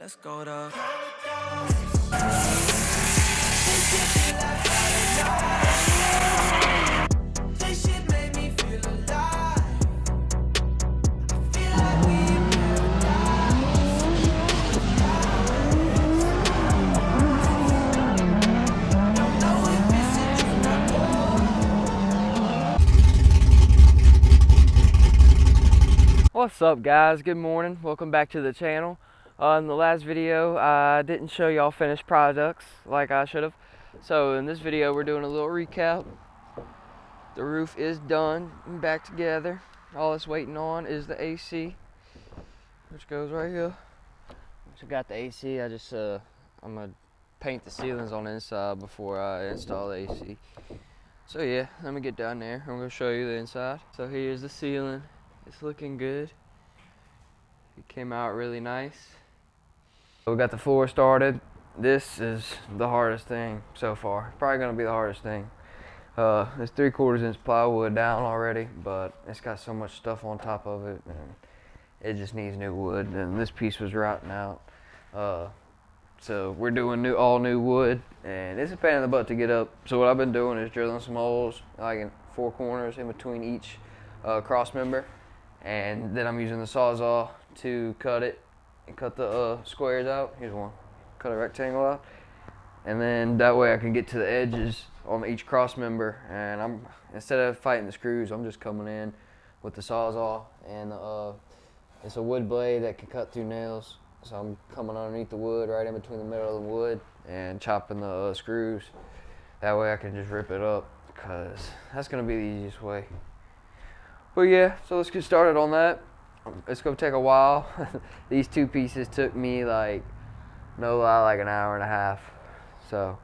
Let's go to this shit made me feel alive. I feel like we in paradise. Don't know if it's a dream or what. What's up, guys? Good morning. Welcome back to the channel. In the last video I didn't show y'all finished products like I should have, so in this video we're doing a little recap. The roof is done and back together. All it's waiting on is the AC, which goes right here. So got the AC. I'm gonna paint the ceilings on the inside before I install the AC. So yeah, let me get down there. I'm gonna show you the inside. So here's the ceiling. It's looking good. It came out really nice. We got the floor started. This is the hardest thing so far. Probably gonna be the hardest thing. It's 3/4 inch plywood down already, but it's got so much stuff on top of it, and it just needs new wood. And this piece was rotting out. So we're doing all new wood, and it's a pain in the butt to get up. So what I've been doing is drilling some holes, like in 4 corners in between each cross member, and then I'm using the Sawzall to cut it and cut the squares out. Here's one. Cut a rectangle out, and then that way I can get to the edges on each cross member. And instead of fighting the screws, I'm just coming in with the Sawzall, and it's a wood blade that can cut through nails. So I'm coming underneath the wood, right in between the middle of the wood, and chopping the screws. That way I can just rip it up, because that's gonna be the easiest way. But yeah, so let's get started on that. It's gonna take a while. These 2 pieces took me like an hour and a half. So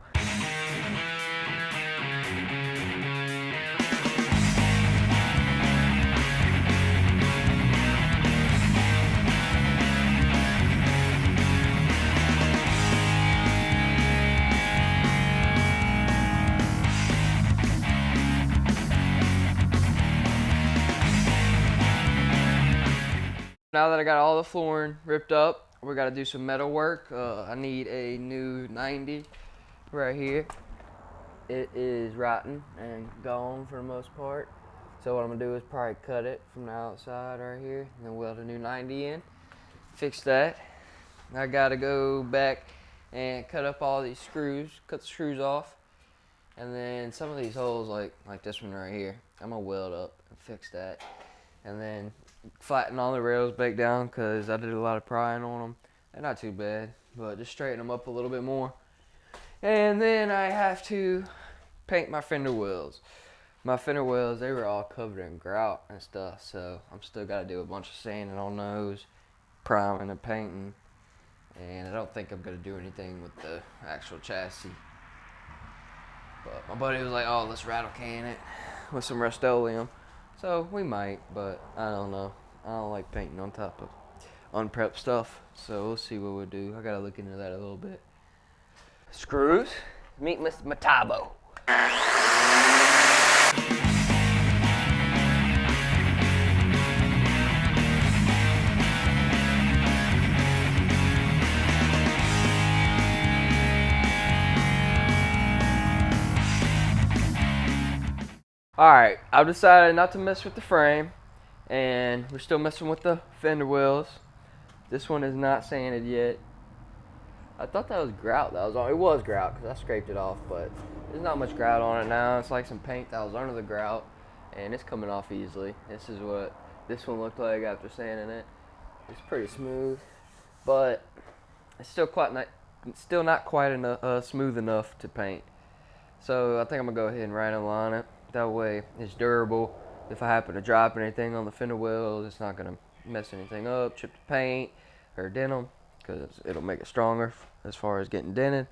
now that I got all the flooring ripped up, we got to do some metal work. I need a new 90 right here. It is rotten and gone for the most part. So what I'm going to do is probably cut it from the outside right here, and then weld a new 90 in, fix that. I got to go back and cut up all these screws, cut the screws off, and then some of these holes, like this one right here, I'm going to weld up and fix that. And then flatten all the rails back down, because I did a lot of prying on them. They're not too bad, but just straighten them up a little bit more. And then I have to paint my Fender Wells. My Fender Wells, they were all covered in grout and stuff, so I'm still got to do a bunch of sanding on those, priming and painting. And I don't think I'm going to do anything with the actual chassis. But my buddy was like, oh, let's rattle can it with some Rust-Oleum. So we might, but I don't know. I don't like painting on top of unprepped stuff, so we'll see what we'll do. I gotta look into that a little bit. Screws, meet Mr. Matabo. Alright, I've decided not to mess with the frame, and we're still messing with the Fender Wells. This one is not sanded yet. I thought that was grout that was on. It was grout because I scraped it off, but there's not much grout on it now. It's like some paint that was under the grout, and it's coming off easily. This is what this one looked like after sanding it. It's pretty smooth, but it's still not quite smooth enough to paint. So I think I'm gonna go ahead and right align it. That way it's durable. If I happen to drop anything on the Fender Wells, it's not gonna mess anything up, chip the paint or dent them, because it'll make it stronger as far as getting dented.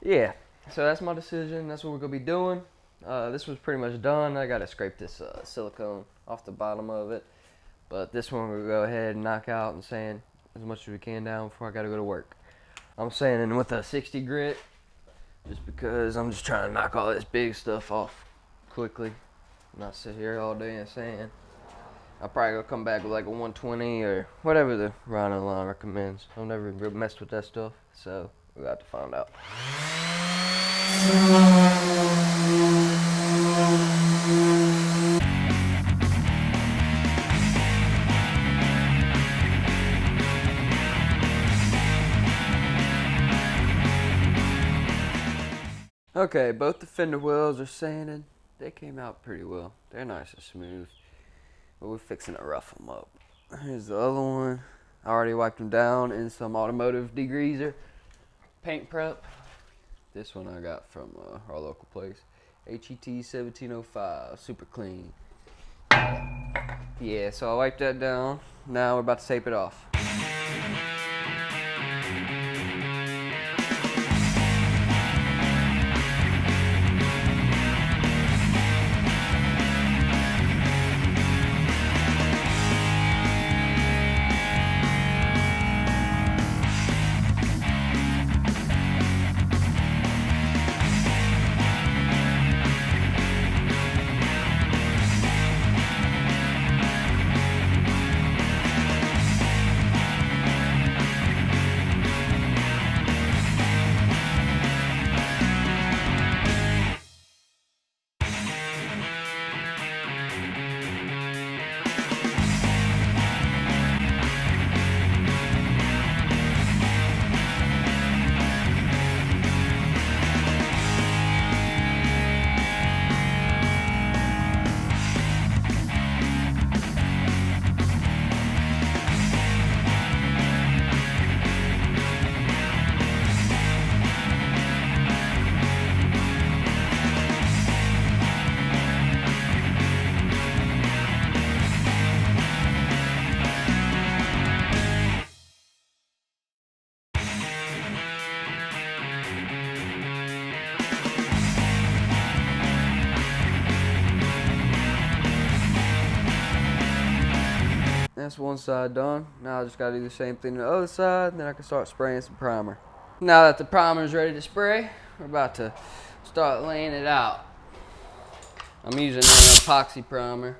Yeah, so that's my decision. That's what we're gonna be doing. This was pretty much done. I gotta scrape this silicone off the bottom of it, but this one we'll go ahead and knock out and sand as much as we can down before I gotta go to work. I'm sanding with a 60 grit just because I'm just trying to knock all this big stuff off quickly, not sit here all day and sand. I'll probably go come back with like a 120 or whatever the Rhino line recommends. I've never messed with that stuff, so we'll have to find out. Okay, both the Fender Wells are sanded. They came out pretty well. They're nice and smooth. But we're fixing to rough them up. Here's the other one. I already wiped them down in some automotive degreaser. Paint prep. This one I got from our local place. HET 1705. Super clean. Yeah, so I wiped that down. Now we're about to tape it off. That's one side done. Now I just gotta do the same thing to the other side, and then I can start spraying some primer. Now that the primer is ready to spray, we're about to start laying it out. I'm using an epoxy primer.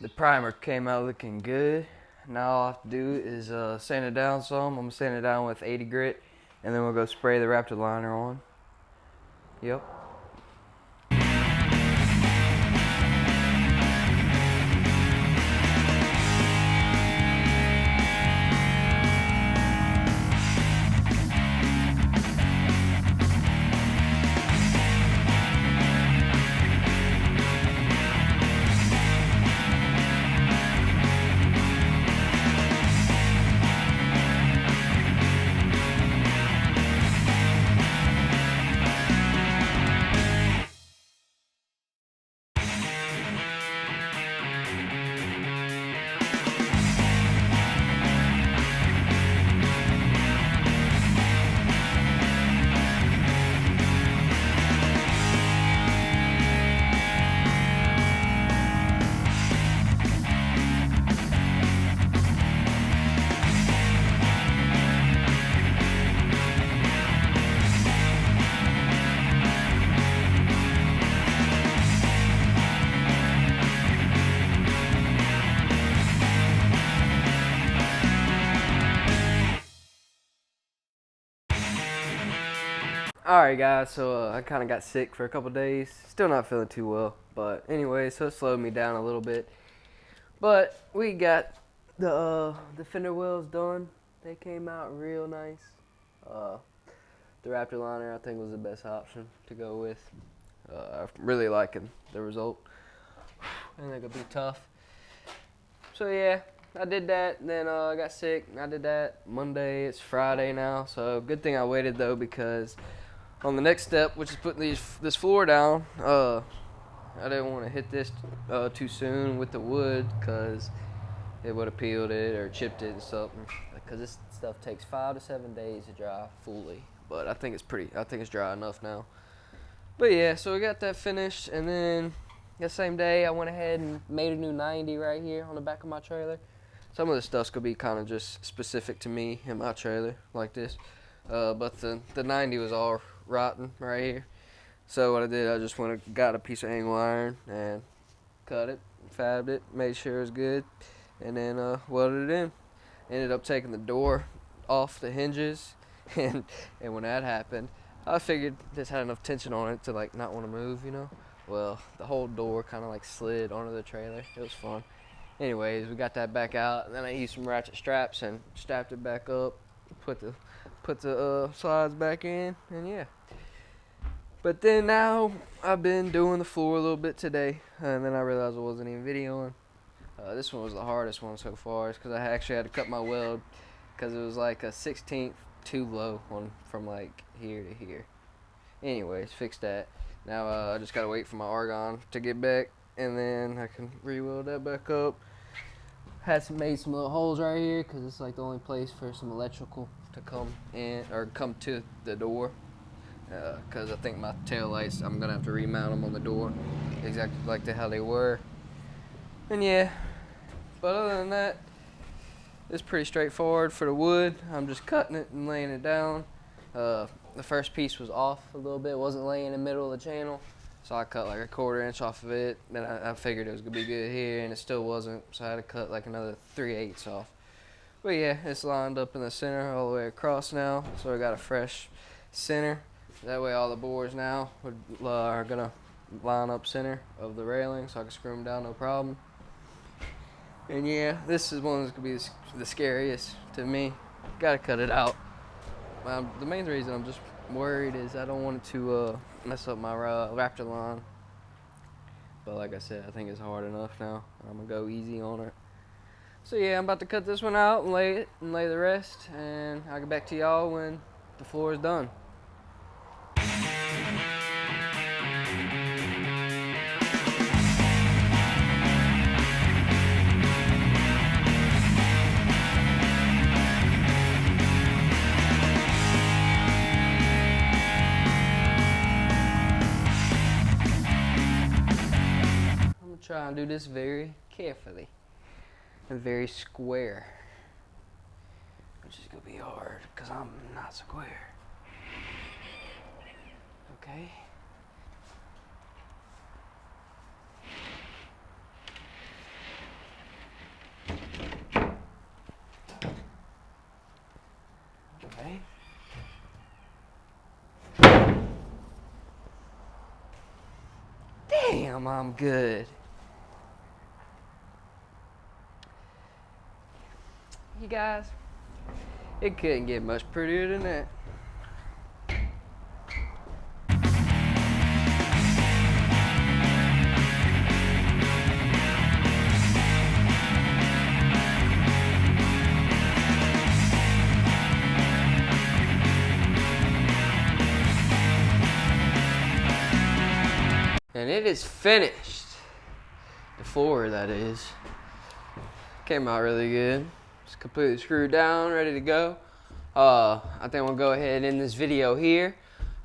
The primer came out looking good. Now all I have to do is sand it down some. I'm gonna sand it down with 80 grit, and then we'll go spray the Raptor liner on. Yep. Alright guys, so I kind of got sick for a couple days. Still not feeling too well, but anyway, so it slowed me down a little bit. But we got the Fender Wells done. They came out real nice. The Raptor liner I think was the best option to go with. I'm really liking the result. I think it'll be tough. So yeah, I did that, and then I got sick, and I did that Monday. It's Friday now, so good thing I waited though, because on the next step, which is putting this floor down, I didn't want to hit this too soon with the wood, because it would have peeled it or chipped it and something. Because this stuff takes 5 to 7 days to dry fully, but I think it's dry enough now. But yeah, so we got that finished, and then that same day I went ahead and made a new 90 right here on the back of my trailer. Some of the stuff's gonna be kind of just specific to me and my trailer, like this. But the 90 was all rotten right here. So what I did, I just went and got a piece of angle iron and cut it, fabbed it, made sure it was good, and then welded it in. Ended up taking the door off the hinges, and when that happened, I figured this had enough tension on it to like not want to move, you know. Well, the whole door kind of like slid onto the trailer. It was fun. Anyways, we got that back out, and then I used some ratchet straps and strapped it back up, put the slides back in, and yeah. But then now I've been doing the floor a little bit today, and then I realized I wasn't even videoing. This one was the hardest one so far, because I actually had to cut my weld, because it was like a 1/16 too low from like here to here. Anyways, fixed that. Now I just gotta wait for my argon to get back, and then I can re-weld that back up. Made some little holes right here, because it's like the only place for some electrical to come in or come to the door. Because I think my tail lights, I'm gonna have to remount them on the door exactly like how they were. And yeah, but other than that, it's pretty straightforward for the wood. I'm just cutting it and laying it down. The first piece was off a little bit, wasn't laying in the middle of the channel, so I cut like a 1/4 inch off of it. Then I figured it was gonna be good here, and it still wasn't, so I had to cut like another 3/8 off. But yeah, it's lined up in the center all the way across now, so I got a fresh center. That way all the boards now are gonna line up center of the railing, so I can screw them down no problem. And yeah, this is one that's gonna be the scariest to me. Gotta cut it out. The main reason I'm just worried is I don't want it to mess up my Raptor line. But like I said, I think it's hard enough now. I'm gonna go easy on it. So yeah, I'm about to cut this one out and lay the rest, and I'll get back to y'all when the floor is done. Try and do this very carefully and very square, which is gonna be hard because I'm not square. Okay. Okay. Damn, I'm good. You guys, it couldn't get much prettier than that. And it is finished. The floor, that is. Came out really good. It's completely screwed down, ready to go. I think we'll go ahead and end this video here.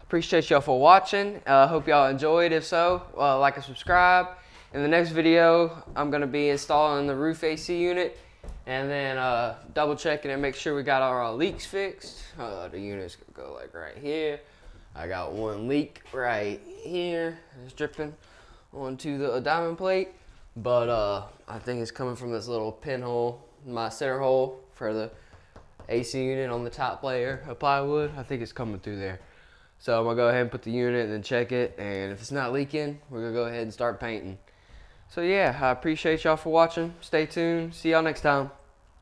Appreciate y'all for watching. Hope y'all enjoyed. If so, like and subscribe. In the next video, I'm gonna be installing the roof AC unit, and then double checking and make sure we got all our leaks fixed. The unit's gonna go like right here. I got one leak right here. It's dripping onto the diamond plate, but I think it's coming from this little pinhole, my center hole for the AC unit on the top layer of plywood. I think it's coming through there. So I'm gonna go ahead and put the unit and then check it, and if it's not leaking, we're gonna go ahead and start painting. So yeah, I appreciate y'all for watching. Stay tuned. See y'all next time.